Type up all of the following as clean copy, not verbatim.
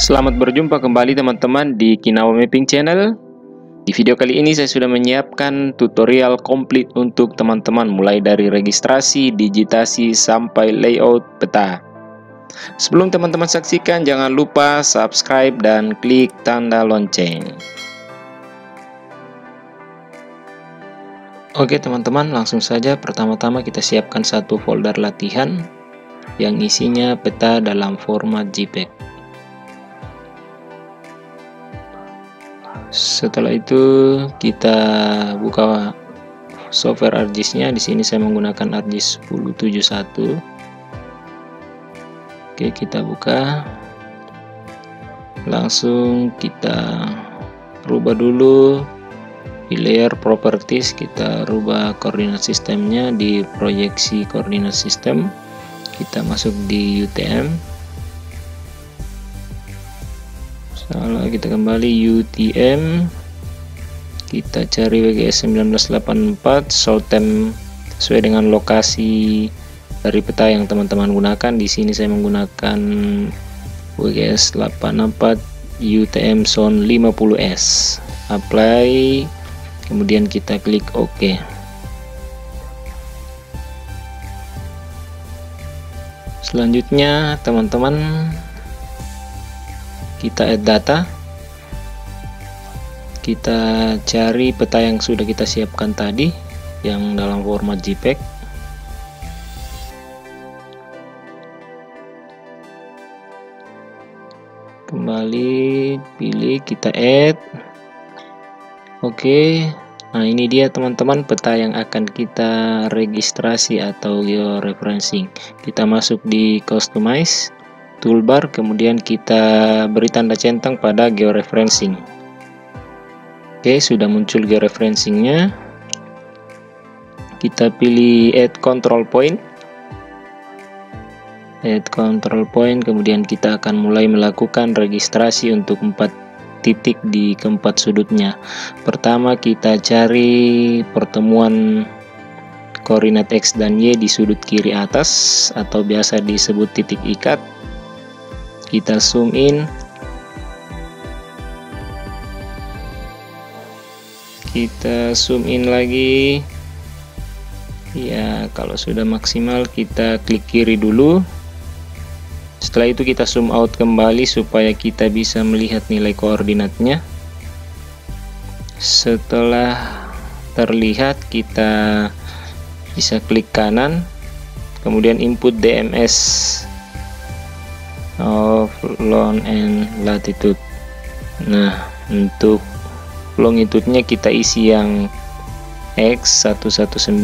Selamat berjumpa kembali teman-teman di Kinawa Mapping Channel. Di video kali ini saya sudah menyiapkan tutorial komplit untuk teman-teman mulai dari registrasi, digitasi, sampai layout peta. Sebelum teman-teman saksikan, jangan lupa subscribe dan klik tanda lonceng. Oke teman-teman, langsung saja. Pertama-tama kita siapkan satu folder latihan yang isinya peta dalam format JPEG. Setelah itu kita buka software ArcGIS-nya. Di sini saya menggunakan ArcGIS 1071. Oke, kita buka. Langsung kita rubah dulu di layer properties, kita rubah koordinat sistemnya di proyeksi koordinat sistem. Kita masuk di UTM. Kita kembali UTM, kita cari WGS 1984 SOLTEM sesuai dengan lokasi dari peta yang teman-teman gunakan. Di sini saya menggunakan WGS 84 UTM Zone 50S. Apply, kemudian kita klik OK. Selanjutnya teman-teman, kita add data, kita cari peta yang sudah kita siapkan tadi yang dalam format JPEG. Kembali pilih, kita add. Oke, nah ini dia teman-teman peta yang akan kita registrasi atau georeferencing. Kita masuk di customize toolbar, kemudian kita beri tanda centang pada georeferencing. Oke, sudah muncul georeferencingnya. Kita pilih add control point. Add control point, kemudian kita akan mulai melakukan registrasi untuk 4 titik di keempat sudutnya. Pertama kita cari pertemuan koordinat X dan Y di sudut kiri atas atau biasa disebut titik ikat. Kita zoom in, kita zoom in lagi ya. Kalau sudah maksimal kita klik kiri dulu. Setelah itu kita zoom out kembali supaya kita bisa melihat nilai koordinatnya. Setelah terlihat, kita bisa klik kanan, kemudian input DMS of long and latitude. Nah, untuk longitude-nya kita isi yang X 119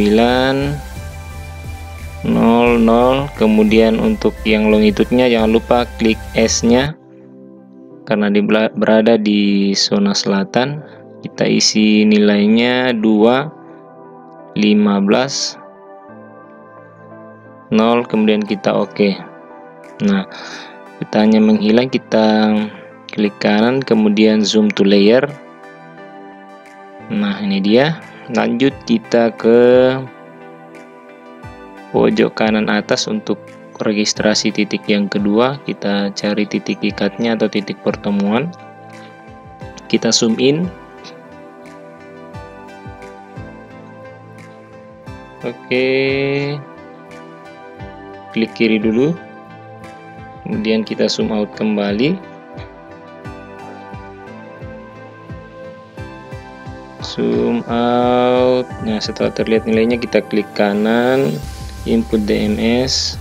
00, kemudian untuk yang longitude-nya jangan lupa klik S-nya karena berada di zona selatan. Kita isi nilainya 2 15 0, kemudian kita oke. Nah, petanya menghilang, kita klik kanan, kemudian zoom to layer. Nah, ini dia. Lanjut kita ke pojok kanan atas untuk registrasi titik yang kedua. Kita cari titik ikatnya atau titik pertemuan. Kita zoom in. Oke. Klik kiri dulu. Kemudian kita zoom out kembali. Zoom out. Nah, setelah terlihat nilainya kita klik kanan, input DMS.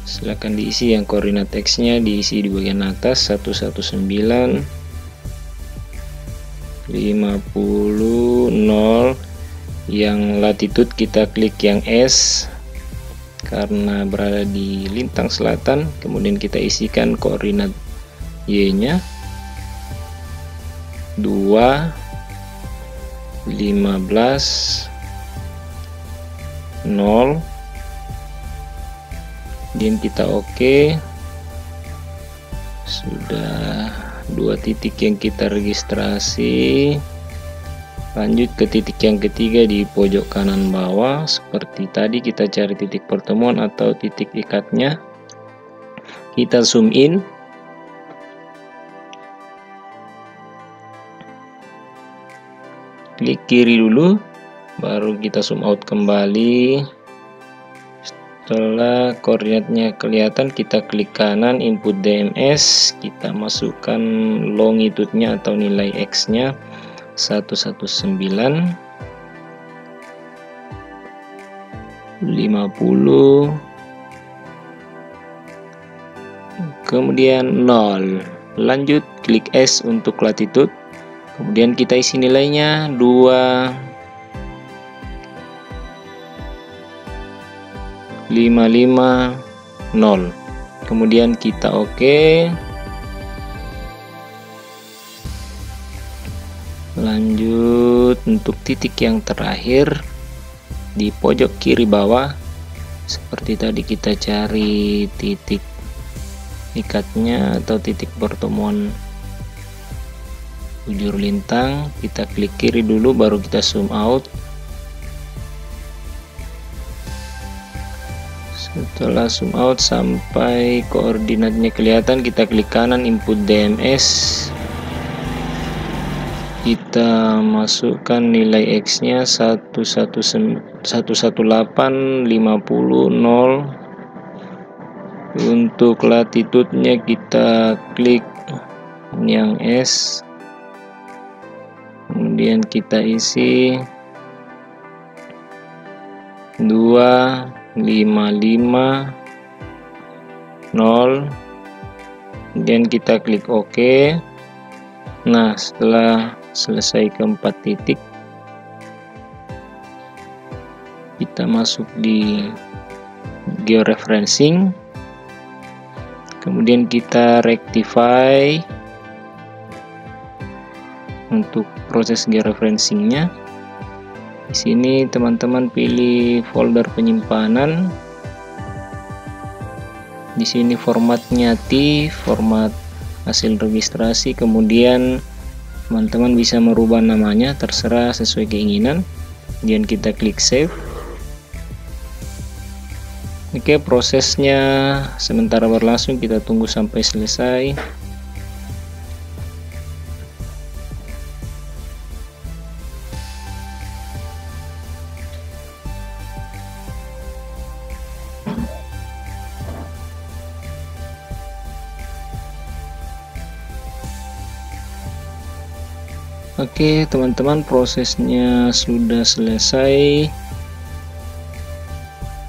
Silakan diisi yang koordinat X-nya diisi di bagian atas 119 50 0. Yang latitude kita klik yang S karena berada di lintang selatan. Kemudian kita isikan koordinat Y-nya 2 15 0. Kemudian kita oke. Sudah 2 titik yang kita registrasi. Lanjut ke titik yang ketiga di pojok kanan bawah. Seperti tadi kita cari titik pertemuan atau titik ikatnya. Kita zoom in. klik kiri dulu, baru kita zoom out kembali. Setelah koordinatnya kelihatan, kita klik kanan, input DMS, kita masukkan longitude-nya atau nilai X-nya 119, 50, kemudian 0. Lanjut, klik S untuk latitude, kemudian kita isi nilainya 2,550, kemudian kita oke. Lanjut, untuk titik yang terakhir di pojok kiri bawah, seperti tadi kita cari titik ikatnya atau titik pertemuan bujur lintang, kita klik kiri dulu, baru kita zoom out. Setelah zoom out sampai koordinatnya kelihatan, kita klik kanan, input DMS, kita masukkan nilai X nya 11850, 0. Untuk latitude-nya kita klik yang S, kemudian kita isi 2,550, kemudian kita klik OK. Nah, setelah selesai keempat titik, kita masuk di georeferencing, kemudian kita rectify untuk proses georeferencingnya. Di sini teman-teman pilih folder penyimpanan. Di sini formatnya TIFF, format hasil registrasi. Kemudian teman-teman bisa merubah namanya, terserah sesuai keinginan. Kemudian kita klik save. Oke, prosesnya sementara berlangsung, kita tunggu sampai selesai. Oke teman-teman, prosesnya sudah selesai.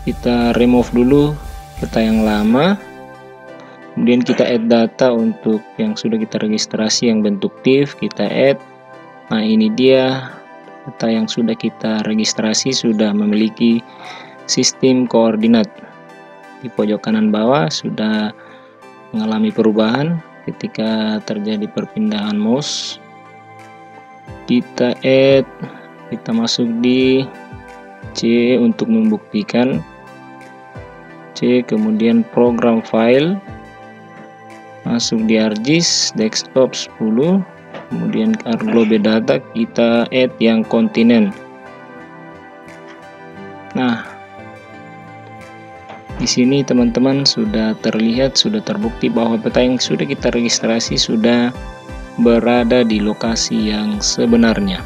Kita remove dulu peta yang lama, kemudian kita add data untuk yang sudah kita registrasi yang bentuk TIFF, kita add. Nah, ini dia peta yang sudah kita registrasi, sudah memiliki sistem koordinat. Di pojok kanan bawah sudah mengalami perubahan ketika terjadi perpindahan mouse. Kita add, kita masuk di C untuk membuktikan, C, kemudian program file, masuk di ArcGIS desktop 10, kemudian ArcGlobe data, kita add yang kontinen. Nah, di sini teman-teman sudah terlihat, sudah terbukti bahwa peta yang sudah kita registrasi sudah berada di lokasi yang sebenarnya.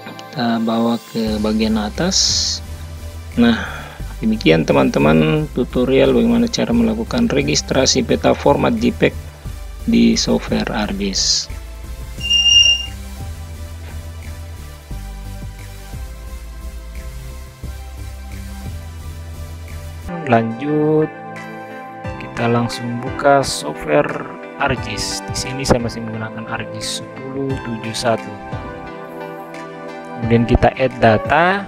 Kita bawa ke bagian atas. Nah, demikian teman-teman tutorial bagaimana cara melakukan registrasi peta format JPEG di software ArcGIS. Lanjut, kita langsung buka software ArcGIS. Di sini saya masih menggunakan ArcGIS 10.7.1. Kemudian kita add data,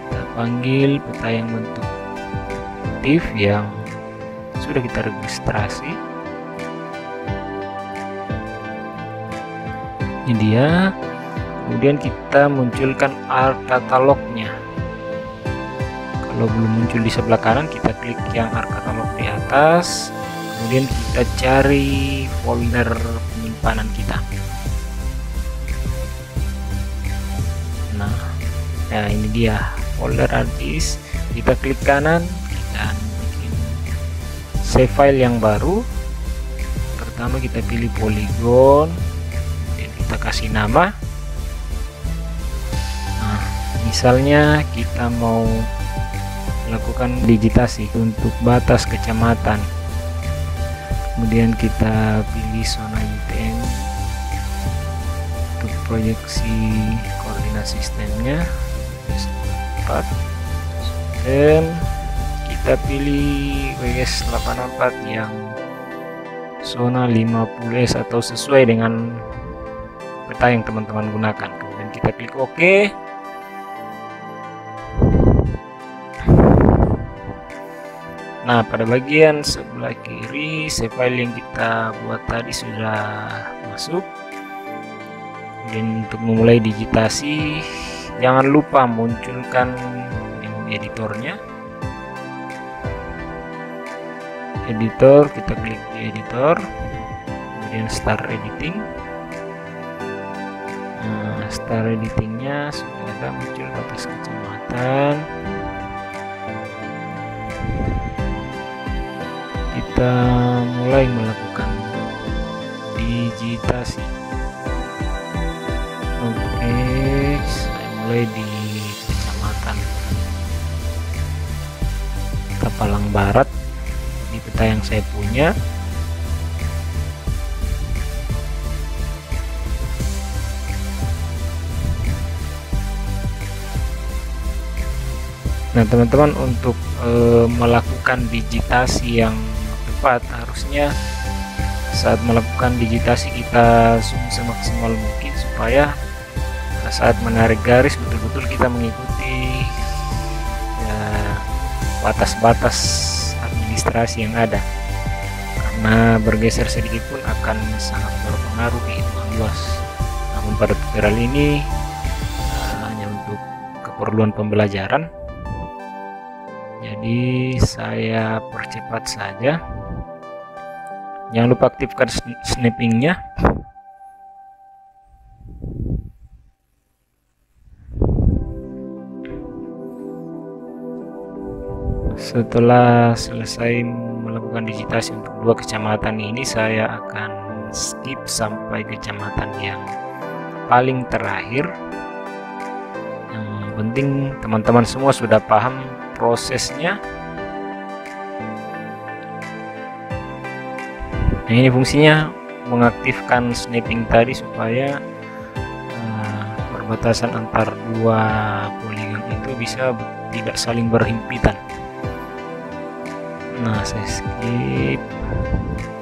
kita panggil peta yang bentuk TIFF yang sudah kita registrasi. Ini dia. Kemudian kita munculkan ArcCatalog-nya. Kalau belum muncul di sebelah kanan, kita klik yang ArcCatalog di atas. Kemudian kita cari folder penyimpanan kita. Nah, ini dia folder ArcGIS. Kita klik kanan, kita bikin save file yang baru. Pertama kita pilih polygon, kemudian kita kita kasih nama. Nah, misalnya kita mau melakukan digitasi untuk batas kecamatan, kemudian kita pilih zona UTM untuk proyeksi koordinat sistemnya, dan kita pilih WS84 yang zona 50S atau sesuai dengan peta yang teman-teman gunakan. Kemudian kita klik OK. Nah, pada bagian sebelah kiri file yang kita buat tadi sudah masuk. Dan untuk memulai digitasi, jangan lupa munculkan menu editornya. Editor, kita klik di editor, kemudian start editing. Nah, start editingnya sudah ada, muncul batas kecamatan. Kita mulai melakukan digitasi. Oke, saya mulai di kecamatan Tapalang Barat di peta yang saya punya. Nah, teman-teman, untuk melakukan digitasi yang tepat, harusnya saat melakukan digitasi kita zoom semaksimal mungkin supaya saat menarik garis betul-betul kita mengikuti batas-batas administrasi yang ada, karena bergeser sedikit pun akan sangat berpengaruh di hitungan luas. Namun pada tutorial ini hanya untuk keperluan pembelajaran, jadi saya percepat saja. Jangan lupa aktifkan snappingnya. Setelah selesai melakukan digitasi untuk 2 kecamatan ini, saya akan skip sampai kecamatan yang paling terakhir. Yang penting teman-teman semua sudah paham prosesnya. Nah, ini fungsinya mengaktifkan snapping tadi supaya perbatasan antar 2 poligon itu bisa tidak saling berhimpitan. Nah, saya skip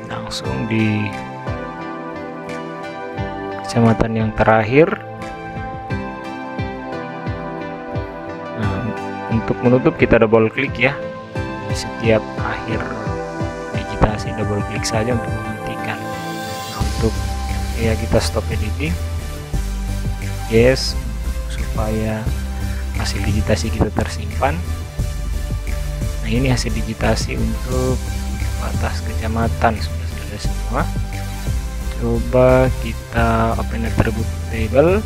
langsung di kecamatan yang terakhir. Nah, untuk menutup kita double klik ya. Di setiap akhir digitasi double klik saja untuk menghentikan. Nah, untuk ya kita stop editing. Yes, supaya hasil digitasi kita tersimpan. Nah, ini hasil digitasi untuk batas kecamatan sudah selesai semua. Coba kita open attribute table.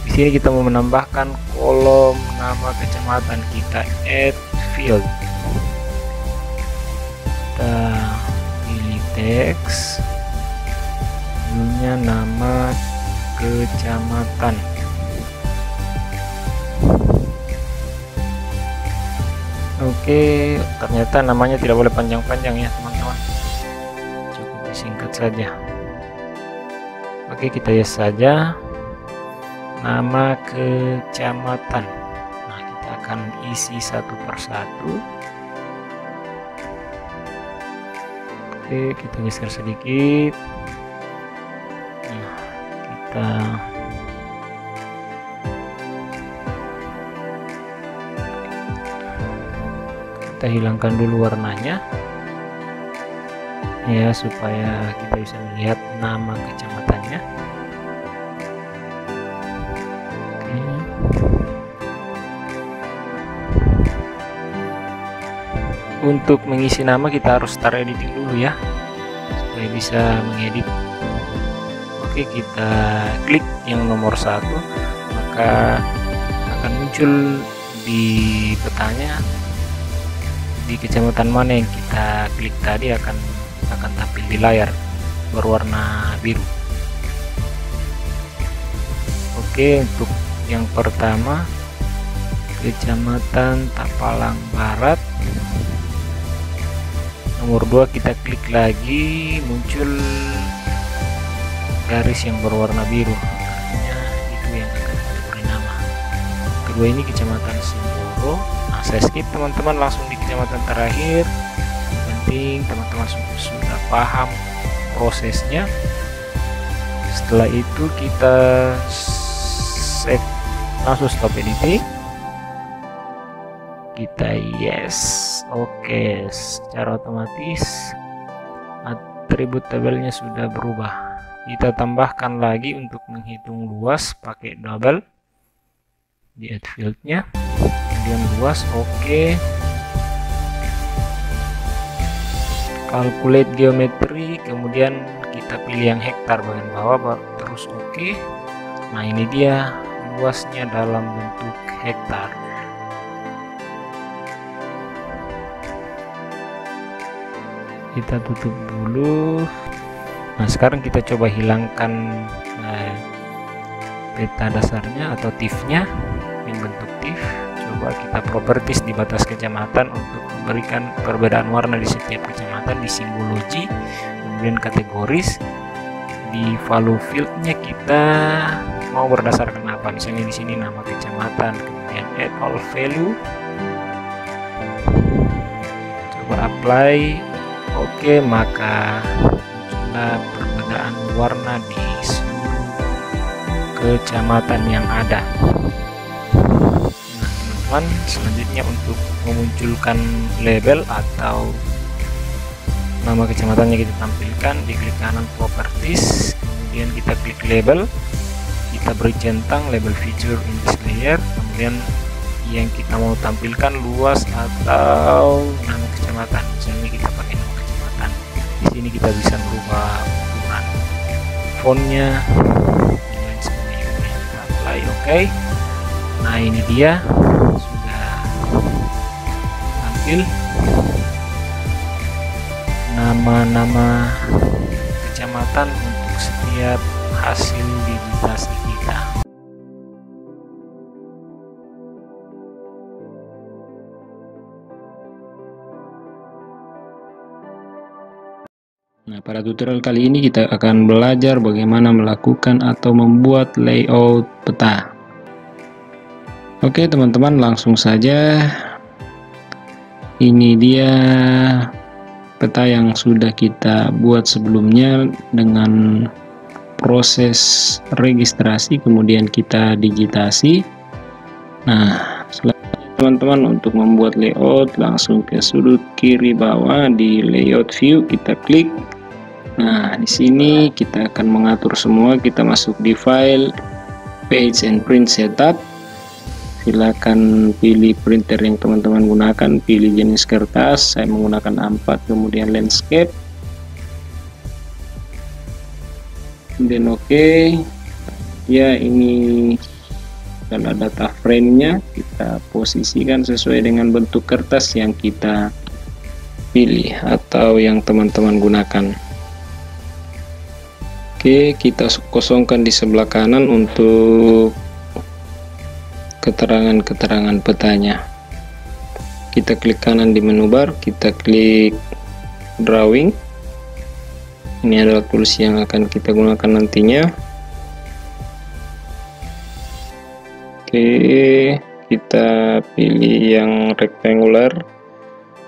Di sini kita mau menambahkan kolom nama kecamatan, kita add field. Kita pilih teks, judulnya nama kecamatan. Oke, ternyata namanya tidak boleh panjang-panjang ya teman-teman, cukup disingkat saja. Oke, kita yes saja nama kecamatan. Nah, kita akan isi satu persatu. Oke, kita geser sedikit. Nah, kita hilangkan dulu warnanya ya, supaya kita bisa melihat nama kecamatannya. Oke. Untuk mengisi nama kita harus start editing dulu ya, supaya bisa mengedit. Oke, kita klik yang nomor 1, maka akan muncul di petanya di kecamatan mana yang kita klik tadi akan tampil di layar berwarna biru. Oke, untuk yang pertama Kecamatan Tapalang Barat. Nomor 2 kita klik lagi, muncul garis yang berwarna biru, artinya itu yang akan kita beri nama. Kedua ini Kecamatan Simboro. Nah, saya skip teman-teman, langsung di kecamatan terakhir. Yang penting teman-teman sudah paham prosesnya. Setelah itu kita save, langsung stop editing. Kita yes. Oke, secara otomatis atribut tabelnya sudah berubah. Kita tambahkan lagi untuk menghitung luas pakai double di add fieldnya, kemudian luas. Oke, calculate geometry, kemudian kita pilih yang hektar bagian bawah, terus oke. Nah, ini dia luasnya dalam bentuk hektar. Kita tutup dulu. Nah, sekarang kita coba hilangkan peta dasarnya atau tif-nya yang bentuk tif. Coba kita properties di batas kecamatan untuk memberikan perbedaan warna di setiap kecamatan, di simbologi, kemudian kategoris. Di value fieldnya kita mau berdasarkan apa, misalnya di sini nama kecamatan, kemudian add all value, coba apply. Oke, maka muncullah perbedaan warna di seluruh kecamatan yang ada. Nah, teman-teman, selanjutnya untuk memunculkan label atau nama kecamatannya kita tampilkan, di klik kanan properties, kemudian kita klik label, kita beri centang label feature in this layer, kemudian yang kita mau tampilkan luas atau nama kecamatan. Misalnya kita pakai nama kecamatan. Di sini kita bisa merubah ukuran fontnya dan lain sebagainya. Kita apply, oke. Nah, ini dia sudah tampil nama-nama kecamatan untuk setiap hasil digitasi kita. Nah, pada tutorial kali ini kita akan belajar bagaimana melakukan atau membuat layout peta. Oke teman-teman, langsung saja. Ini dia peta yang sudah kita buat sebelumnya dengan proses registrasi, kemudian kita digitasi. Nah, selanjutnya teman-teman, untuk membuat layout langsung ke sudut kiri bawah di layout view, kita klik. Nah, di sini kita akan mengatur semua. Kita masuk di file, page and print setup. Silakan pilih printer yang teman-teman gunakan, pilih jenis kertas. Saya menggunakan A4, kemudian landscape. Kemudian oke. Ya, ini adalah data frame-nya. Kita posisikan sesuai dengan bentuk kertas yang kita pilih atau yang teman-teman gunakan. Oke, kita kosongkan di sebelah kanan untuk keterangan-keterangan petanya. Kita klik kanan di menu bar, kita klik drawing. Ini adalah tools yang akan kita gunakan nantinya. Oke, kita pilih yang rectangular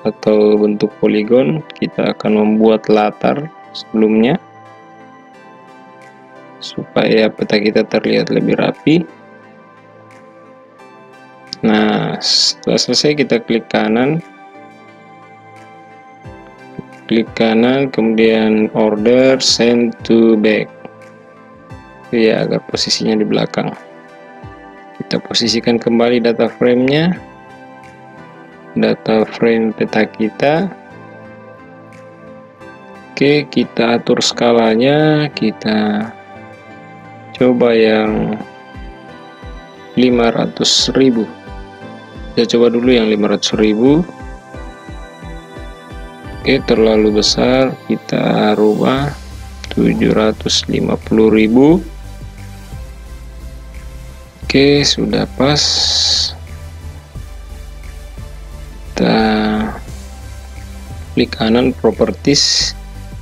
atau bentuk poligon. Kita akan membuat latar sebelumnya supaya peta kita terlihat lebih rapi. Nah, setelah selesai kita klik kanan, kemudian order send to back, ya, agar posisinya di belakang. Kita posisikan kembali data frame-nya, data frame peta kita. Oke, kita atur skalanya, kita coba yang 500.000. Kita coba dulu yang 500.000. Oke, terlalu besar, kita rubah 750.000. Oke, sudah pas. Kita klik kanan properties,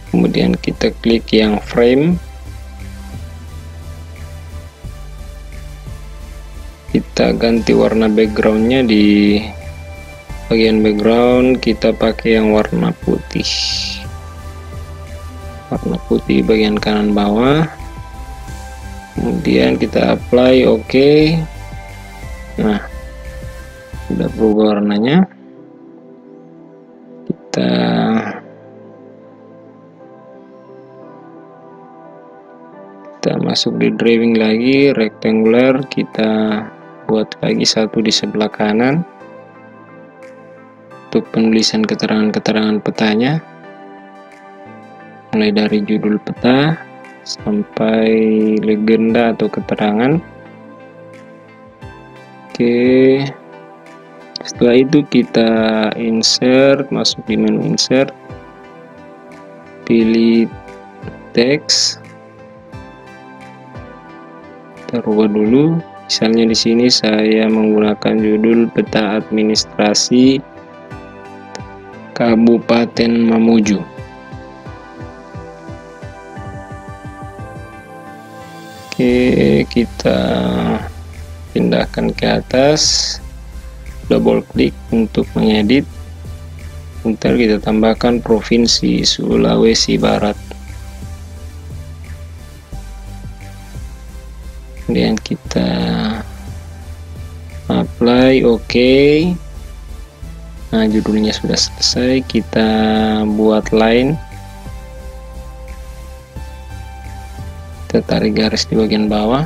kemudian kita klik yang frame, kita ganti warna backgroundnya. Di bagian background kita pakai yang warna putih, bagian kanan bawah, kemudian kita apply. Oke. Nah, sudah berubah warnanya. Kita masuk di drawing lagi, rectangular, kita buat lagi satu di sebelah kanan untuk penulisan keterangan-keterangan petanya, mulai dari judul peta sampai legenda atau keterangan. Oke, setelah itu kita insert, masuk di menu insert, pilih teks, kita rubah dulu. Misalnya di sini saya menggunakan judul peta administrasi Kabupaten Mamuju. Oke, kita pindahkan ke atas, double klik untuk mengedit. Ntar kita tambahkan Provinsi Sulawesi Barat. Kemudian kita apply. Oke. Nah, judulnya sudah selesai. Kita buat line, kita tarik garis di bagian bawah,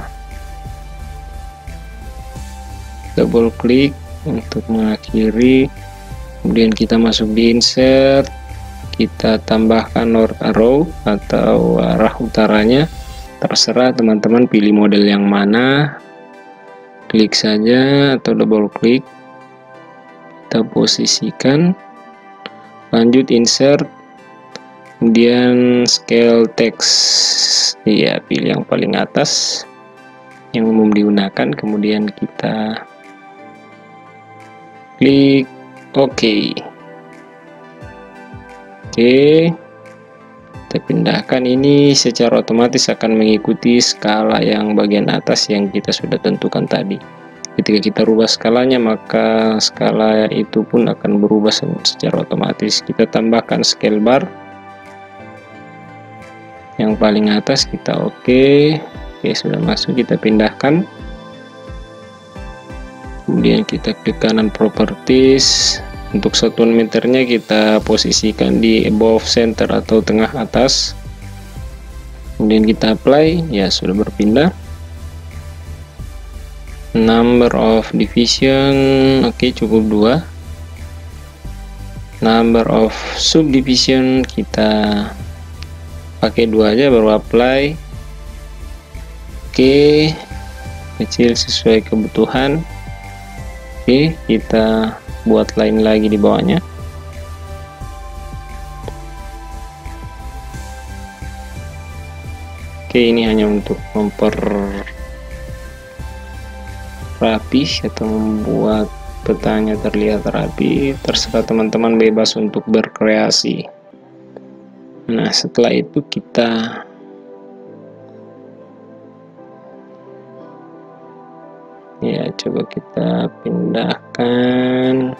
double klik untuk mengakhiri. Kemudian kita masuk di insert, kita tambahkan north arrow atau arah utaranya. Terserah teman-teman pilih model yang mana, klik saja atau double klik, kita posisikan, lanjut insert, kemudian scale text, ya pilih yang paling atas yang umum digunakan, kemudian kita klik OK. Oke, kita pindahkan. Ini secara otomatis akan mengikuti skala yang bagian atas yang kita sudah tentukan tadi. Ketika kita rubah skalanya, maka skala itu pun akan berubah secara otomatis. Kita tambahkan scale bar yang paling atas, kita oke. Sudah masuk, kita pindahkan. Kemudian kita klik kanan properties. Untuk satuan meternya kita posisikan di above center atau tengah atas. Kemudian kita apply, ya sudah berpindah. Number of division, oke, cukup 2. Number of subdivision kita pakai 2 aja, baru apply. Oke, kecil sesuai kebutuhan. Oke, kita buat line lagi di bawahnya. Oke, ini hanya untuk rapi atau membuat petanya terlihat rapi. Terserah teman-teman, bebas untuk berkreasi. Nah, setelah itu kita coba kita pindahkan.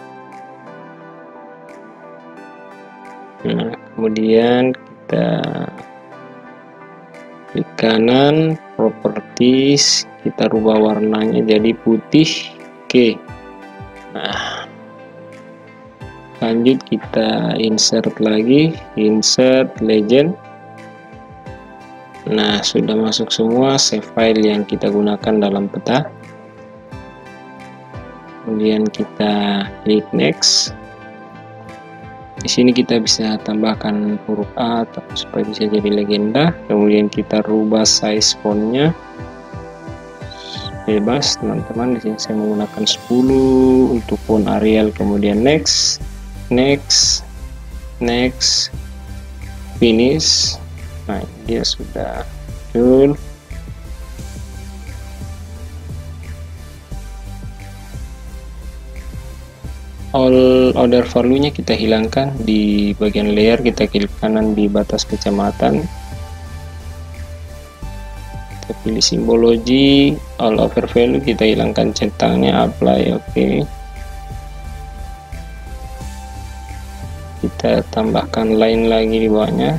Nah, kemudian kita klik kanan properties, kita rubah warnanya jadi putih. Oke. Nah, lanjut kita insert lagi, insert legend. Nah, sudah masuk semua save file yang kita gunakan dalam peta. Kemudian kita klik next. Di sini kita bisa tambahkan huruf A supaya bisa jadi legenda. Kemudian kita rubah size fontnya, bebas teman-teman. Di sini saya menggunakan 10 untuk font Arial. Kemudian next, finish. Nah, dia sudah muncul. all other value-nya kita hilangkan. Di bagian layer kita klik kanan di batas kecamatan, kita pilih simbologi, all over value kita hilangkan centangnya, apply. Oke. Kita tambahkan line lagi di bawahnya,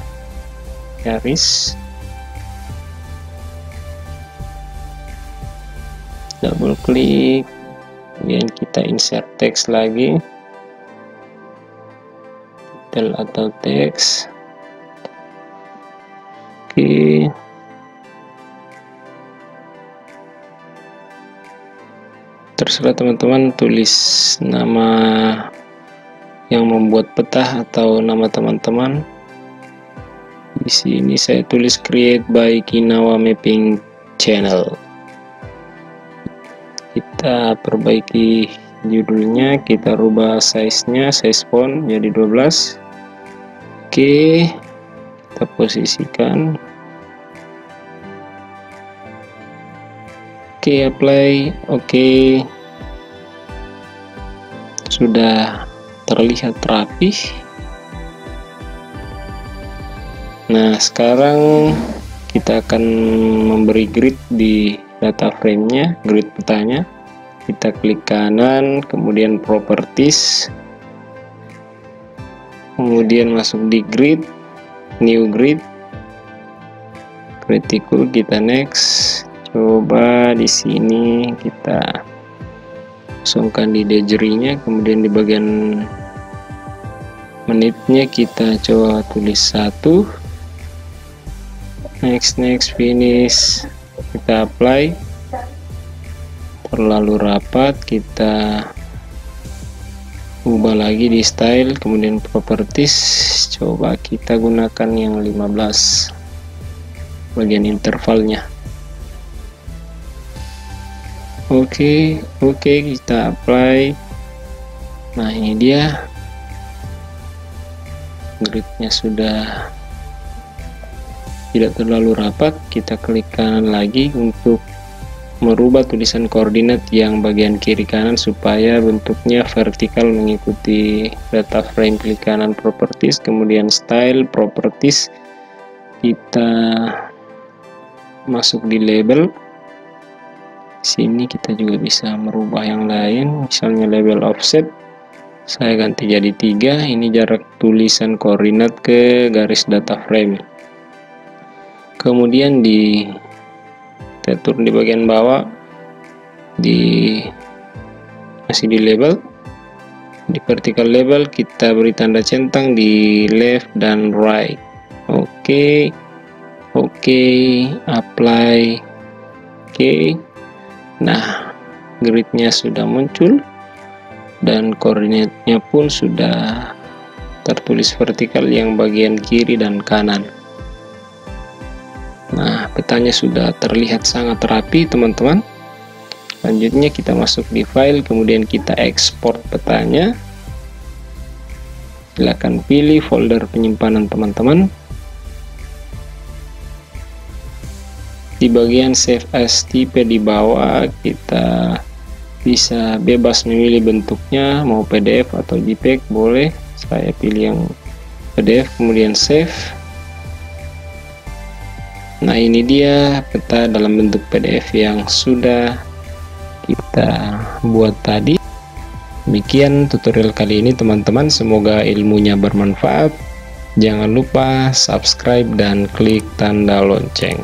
garis, double klik, kemudian kita insert teks lagi, title atau teks. Oke. Terserah teman-teman tulis nama yang membuat peta atau nama teman-teman. Di sini saya tulis create by Kinawa Mapping Channel. Kita perbaiki judulnya, kita rubah size-nya, size font jadi 12. Oke, kita posisikan. Oke, apply. Oke, sudah terlihat rapi. Nah, sekarang kita akan memberi grid di data frame-nya, grid petanya. Kita klik kanan, kemudian properties, kemudian masuk di grid, new grid, critical, kita next. Coba di sini kita kosongkan di degree-nya, kemudian di bagian menitnya kita coba tulis 1. Next, finish, kita apply. Terlalu rapat, kita ubah lagi di style, kemudian properties, coba kita gunakan yang 15 bagian intervalnya. Oke, kita apply. Nah, ini dia gridnya sudah tidak terlalu rapat. Kita klik kanan lagi untuk merubah tulisan koordinat yang bagian kiri kanan supaya bentuknya vertikal mengikuti data frame. Klik kanan properties, kemudian style, properties, kita masuk di label. Sini kita juga bisa merubah yang lain, misalnya label offset saya ganti jadi 3. Ini jarak tulisan koordinat ke garis data frame. Kemudian kita turun di bagian bawah, masih di label, di vertical label kita beri tanda centang di left dan right. Oke, apply. Oke. Nah, gridnya sudah muncul dan koordinatnya pun sudah tertulis vertikal yang bagian kiri dan kanan. Nah, petanya sudah terlihat sangat rapi teman-teman. Selanjutnya kita masuk di file, kemudian kita ekspor petanya. Silakan pilih folder penyimpanan teman-teman. Di bagian save as type di bawah kita bisa bebas memilih bentuknya, mau PDF atau JPEG boleh. Saya pilih yang PDF, kemudian save. Nah, ini dia peta dalam bentuk PDF yang sudah kita buat tadi. Demikian tutorial kali ini teman-teman, semoga ilmunya bermanfaat. Jangan lupa subscribe dan klik tanda lonceng.